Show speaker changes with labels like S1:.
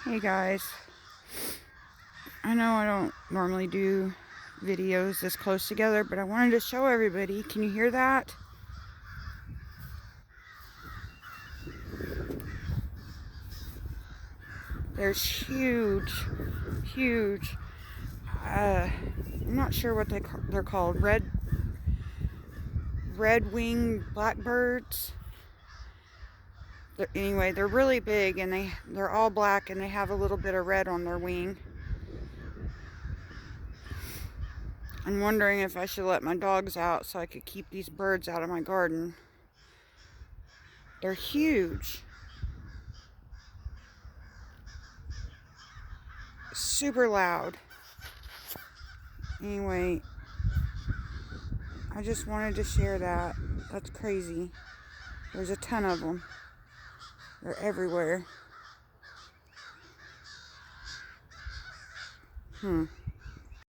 S1: Hey guys, I know I don't normally do videos this close together, but I wanted to show everybody. Can you hear that? There's huge, I'm not sure what they're called, red-winged blackbirds. Anyway, they're really big and they're all black and they have a little bit of red on their wing. I'm wondering if I should let my dogs out so I could keep these birds out of my garden. They're huge. Super loud. Anyway, I just wanted to share that. That's crazy. There's a ton of them. They're everywhere.